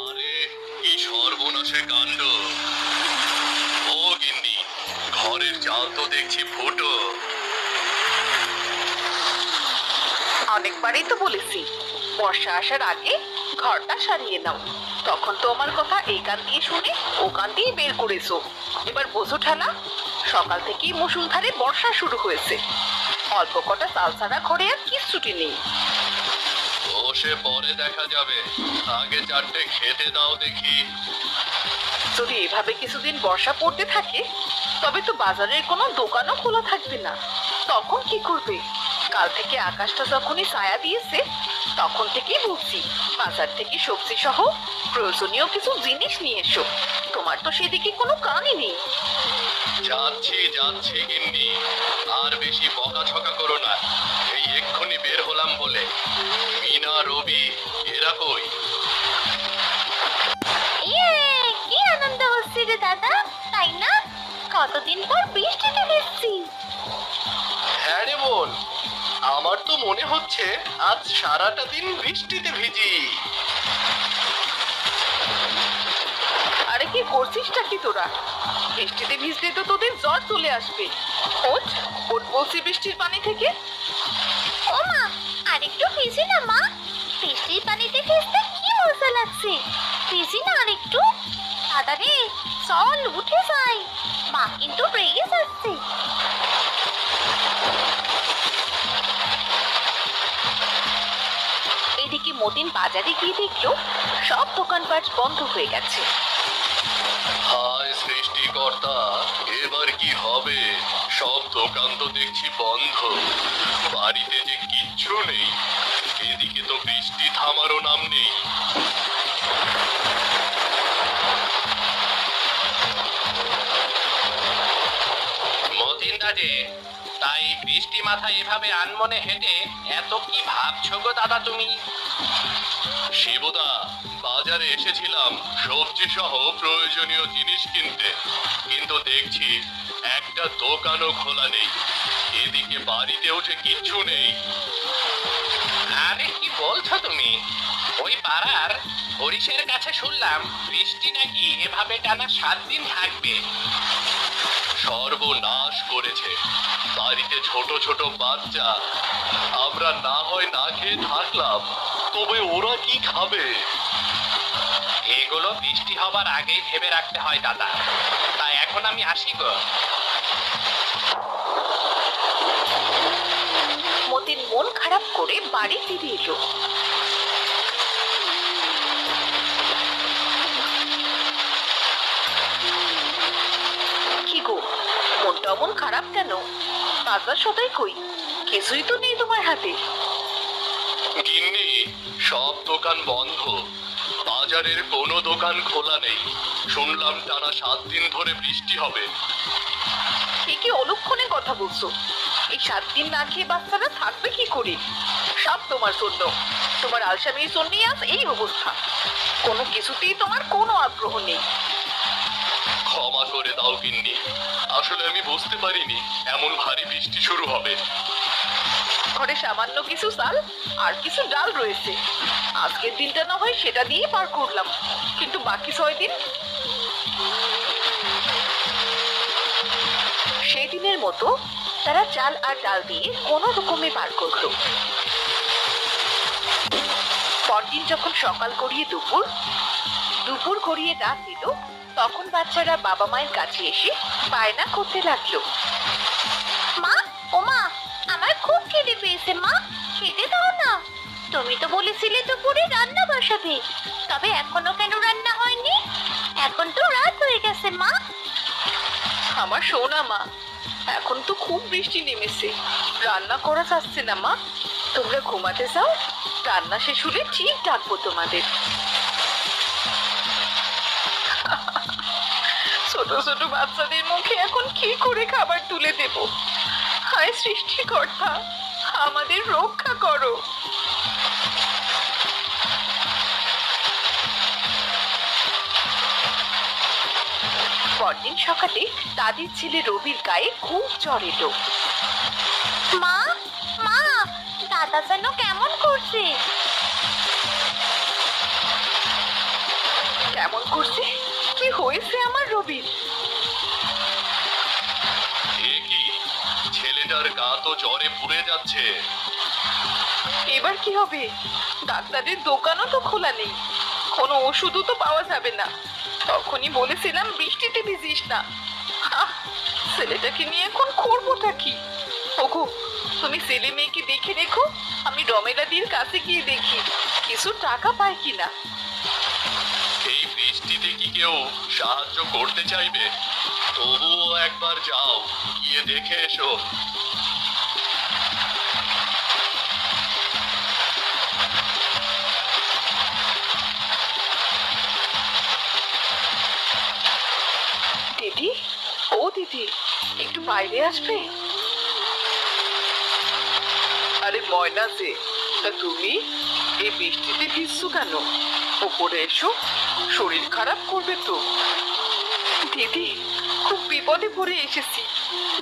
আরে কি সর্বনাশে কাণ্ড! ও গিন্নি, ঘরের চাল তো দেখছি ফুটো। অনেকবারই তো বলেছি বর্ষা আসার আগে ঘরটা সারিয়ে নাও। তখন তো আমার কথা এই কান দিয়ে শুনে ও কান দিয়ে বের করেছো। এবার বোঝো ঠালা, সকাল থেকেই মুষলধারে বর্ষা শুরু হয়েছে। অল্প কটা চাল ছাড়া ঘরে আর কিচ্ছুটি নেই। ও সে পরে দেখা যাবে, আগে চারটে খেতে দাও দেখি। যদি এভাবে কিছুদিন বর্ষা পড়তে থাকে তবে তো বাজারের কোনো দোকানও খোলা থাকবে না। তখন কি করবে? কাল থেকে আকাশটা যখনই ছায়া দিয়েছে তখন থেকেই বলছি বাজার থেকে সবজি সহ প্রয়োজনীয় কিছু জিনিস নিয়ে এসো। তোমার তো সেদিকে কোনো কানই নেই। যাচ্ছি যাচ্ছি গিন্নি, আর বেশি বকাঝকা করো না। এই এক্ষুনি বের হলাম বলে। মিনা, রবি এরা কই? কি আনন্দ হচ্ছে রে দাদা, তাই না? কতদিন পর বৃষ্টিতে ভিজছি। হ্যাঁ রে বোন, আমার তো মনে হচ্ছে আজ সারাটা দিন বৃষ্টিতে ভিজি। আরে কি করছিসটা কি তোরা? বৃষ্টিতে ভিজলে তো তোদের জ্বর চলে আসবে। ওঠ ওঠ বলছি বৃষ্টির পানি থেকে। ও মা, আরেকটু ভিজি না মা। বৃষ্টির পানিতে ভিজতে কি মজা লাগছে। ভিজি না আরেকটু। দাদা রে, চল উঠে যাই, মা কিন্তু রেগে যাচ্ছে। এদিকে মতিন বাজারে গিয়ে দেখলো সব দোকানপাট বন্ধ হয়ে গেছে। হায় সৃষ্টিকর্তা, এবার কি হবে? সব দোকান তো দেখছি বন্ধ, বাড়িতে যে কিচ্ছু নেই। এদিকে তো বৃষ্টি থামারও নাম নেই। মতিন দাদে, তাই বৃষ্টি মাথায় এভাবে আনমনে হেঁটে এত কি ভাবছো গো দাদা তুমি? শিবদা, বাজারে এসেছিলাম সবজি সহ প্রয়োজনীয় জিনিস কিনতে, কিন্তু দেখছি একটা দোকানও খোলা নেই। এদিকে বাড়িতে উঠে কিচ্ছু নেই। আরে কি বলছো তুমি? ওই পাড়ার হরিশের কাছে শুনলাম বৃষ্টি নাকি এভাবে টানা 7 দিন থাকবে। সর্বনাশ করেছে, বাড়িতে ছোট ছোট বাচ্চা। আমরা না হয় না খেয়ে থাকলাম, তবে ওরা কি খাবে? এগুলো বৃষ্টি হবার আগেই ভেবে রাখতে হয় দাদা। তাই এখন আমি আসি গো। মতিন মন খারাপ করে বাড়ি ফিরে এলো। কি গো, মনটা অমন খারাপ কেন? বাজার সদাই কই? কিছুই তো নেই তোমার হাতে। গিন্নি, সব দোকান বন্ধ, বাজারের কোনো দোকান খোলা নেই। শুনলাম টানা 7 দিন ধরে বৃষ্টি হবে। এ কি অলক্ষণে কথা বলছো? এই 7 দিন না খেয়ে বাচ্চারা থাকবে কি করে? সব তোমার জন্য, তোমার আলসামির জন্যই আজ এই অবস্থা। কোনো কিছুতেই তোমার কোনো আগ্রহ নেই। ক্ষমা করে দাও গিন্নি, আসলে আমি বুঝতে পারিনি এমন ভারী বৃষ্টি শুরু হবে। ঘরে সামান্য কিছু চাল আর কিছু ডাল রয়েছে। আজকের দিনটা না হয় সেটা দিয়ে পার করলাম, কিন্তু বাকি 6 দিন? সেই দিনের মতো তারা চাল আর ডাল দিয়ে কোনো রকমে পার করলো। পরদিন যখন সকাল গড়িয়ে দুপুর গড়িয়ে রাত দিল, তখন বাচ্চারা বাবা মায়ের কাছে এসে বায়না করতে লাগলো। মা, ও মা, আমার খুব খিদে পেয়েছে মা, খেতে দাও না। তুমি তো বলেছিলে দুপুরে রান্না বসাবে, তবে এখনো কেন রান্না হয়নি? এখন তো রাত হয়ে গেছে মা। আমার সোনা মা, এখন তো খুব বৃষ্টি নেমেছে, রান্না করা যাচ্ছে না মা। তোমরা ঘুমাতে যাও, রান্না শেষ হলে ঠিক ডাকবো তোমাদের। ছোট ছোট বাচ্চাদের মুখে এখন কি করে খাবার তুলে দেব? হায় সৃষ্টিকর্তা, আমাদের রক্ষা করো। পরদিন সকালে দাদির ছেলে রবির গায়ে খুব জ্বর এলো। মা, মা, দাদা মাথা যেন কেমন করছে। কেমন করছে? কি হয়েছে আমার রবির? এ কি, ছেলেটার গা তো জ্বরে পুড়ে যাচ্ছে। এবার কি হবে? ডাক্তারের দোকানও তো খোলা নেই, কোনো ওষুধও তো পাওয়া যাবে না। তখনই বলেছিলাম বৃষ্টিতে ভিজিস না। আহ, ছেলেটাকে নিয়ে এখন করবোটা কি? ওগো, তুমি ছেলে মেয়েকে দেখে রেখো, আমি রমেলাদির কাছে গিয়ে দেখি কিছু টাকা পাই কিনা। এই বৃষ্টিতে কি কেউ সাহায্য করতে চাইবে? তবুও একবার যাও, গিয়ে দেখে এসো। দিদি, ও দিদি, একটু বাইরে আসবে? আরে ময়না যে, তা তুমি এই বৃষ্টিতে ভিজছো কেন? ওপরে এসো, শরীর খারাপ করবে তো। দিদি, খুব বিপদে পড়ে এসেছি,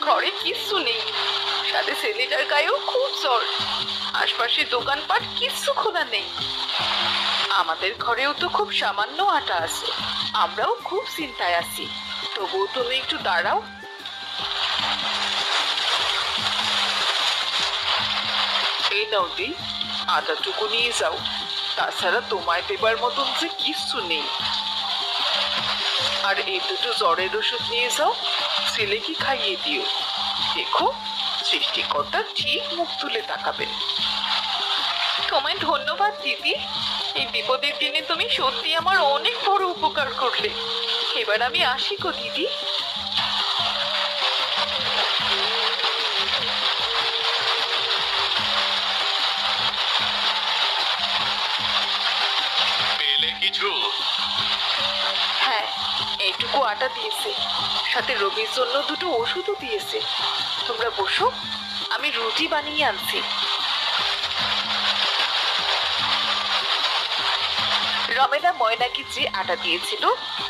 ঘরে কিচ্ছু নেই, সাথে ছেলেটার গায়েও খুব জ্বর, আশপাশে দোকানপাট কিচ্ছু খোলা নেই। আমাদের ঘরেও তো খুব সামান্য আটা আছে, আমরাও খুব চিন্তায় আছি। তবুও তুমি একটু দাঁড়াও। এই নাও দি, আটাটুকু নিয়ে যাও, তাছাড়া তোমায় দেবার মতন যে কিচ্ছু নেই। আর এই দুটো জ্বরের ওষুধ নিয়ে যাও, ছেলেকে খাইয়ে দিও। দেখো, সৃষ্টিকর্তা ঠিক মুখ তুলে তাকাবেন। তোমায় ধন্যবাদ দিদি, এই বিপদের দিনে তুমি সত্যি আমার অনেক বড় উপকার করলে। এবার আমি আসি গো দিদি। পেলে কিছু? হ্যাঁ, এইটুকু আটা দিয়েছে, সাথে রবির জন্য দুটো ওষুধও দিয়েছে। তোমরা বসো, আমি রুটি বানিয়ে আনছি। রমেলা ময়নাকে যে আটা দিয়েছিল,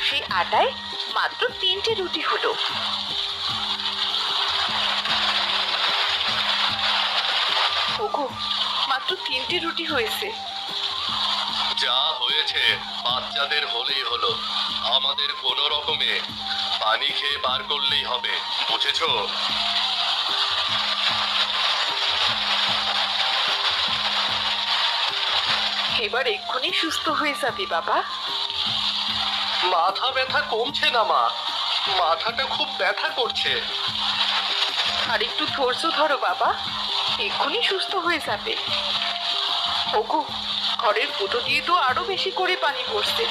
সেই আটায় মাত্র 3টে রুটি হলো। ওগো, মাত্র 3টে রুটি হয়েছে। যা হয়েছে বাচ্চাদের হলেই হলো, আমাদের কোনো রকমে পানি খেয়ে বার করলেই হবে, বুঝেছো? এবার এক্ষুনি সুস্থ হয়ে যাবি বাবা। মাথা ব্যথা কমছে না মা, মাথাটা খুব ব্যথা করছে। আর একটু ধৈর্য ধরো বাবা, এক্ষুনি সুস্থ হয়ে যাবে। ওগো, ঘরের ফুটো দিয়ে তো আরো বেশি করে পানি পড়ছে,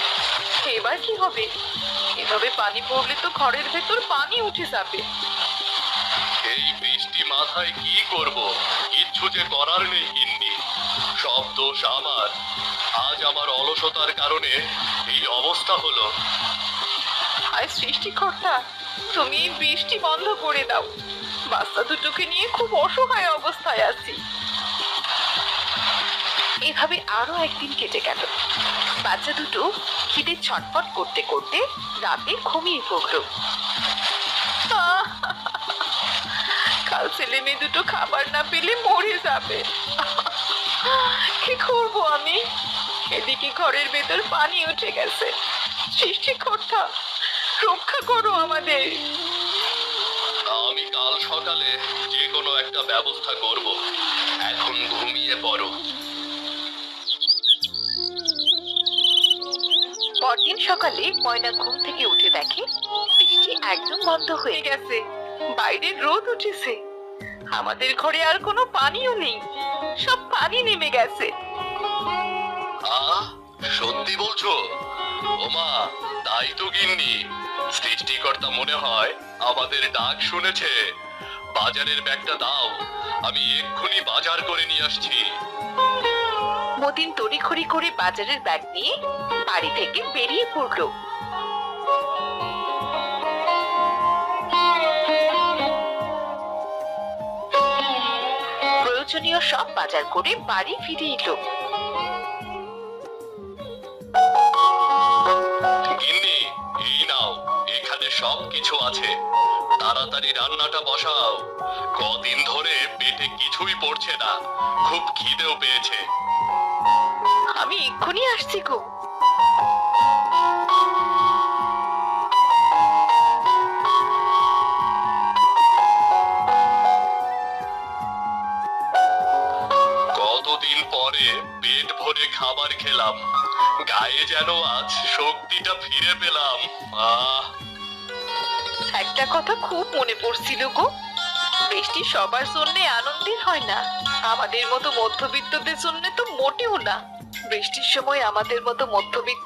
এবার কি হবে? এভাবে পানি পড়লে তো ঘরের ভেতর পানি উঠে যাবে। এই বৃষ্টি মাথায় কি করব? কিচ্ছু যে করার নেই গিন্নি, সব দোষ আমার। আজ আমার অলসতার কারণে এই অবস্থা হলো। আর সৃষ্টিকর্তা, তুমি এই বৃষ্টি বন্ধ করে দাও, বাচ্চা দুটোকে নিয়ে খুব অসহায় অবস্থায় আছি। এভাবে আরো একদিন কেটে গেল। বাচ্চা দুটো খিদে ছটফট করতে করতে রাতে ঘুমিয়ে পড়লো। কাল ছেলে মেয়ে দুটো খাবার না পেলে মরে যাবে। কি করবো আমি? এদিকে ঘরের ভেতর পানি উঠে গেছে। সৃষ্টিকর্তা, রক্ষা করো আমাদের। আমি কাল সকালে যে কোনো একটা ব্যবস্থা করব, এখন ঘুমিয়ে পড়ো। পরদিন সকালে ময়না ঘুম থেকে উঠে দেখে বৃষ্টি একদম বন্ধ হয়ে গেছে, বাইরে রোদ উঠেছে। আমাদের ঘরে আর কোনো পানিও নেই, সব পানি নেমে গেছে। সত্যি বলছো? ওমা, তাই তো গিন্নি, সৃষ্টিকর্তা মনে হয় আমাদের ডাক শুনেছে। বাজারের ব্যাগটা দাও, আমি এক্ষুনি বাজার করে নিয়ে আসছি। মতিন তড়িঘড়ি করে বাজারের ব্যাগ নিয়ে বাড়ি থেকে বেরিয়ে পড়লো। প্রয়োজনীয় সব বাজার করে বাড়ি ফিরে এলো। গিন্নি, এই নাও, এখানে সব কিছু আছে, তাড়াতাড়ি রান্নাটা বসাও। কদিন ধরে পেটে কিছুই পড়ছে না, খুব খিদেও পেয়েছে। আমি এক্ষুনি আসছি গো। কতদিন পরে পেট ভরে খাবার খেলাম, গায়ে যেন আজ শক্তিটা ফিরে পেলাম। আহ একটা কথা খুব মনে পড়ছিল গো, বৃষ্টি সবার জন্য আনন্দের হয় না, আমাদের মতো মধ্যবিত্তদের জন্য তো মোটেও না। বৃষ্টির সময় আমাদের মতো মধ্যবিত্ত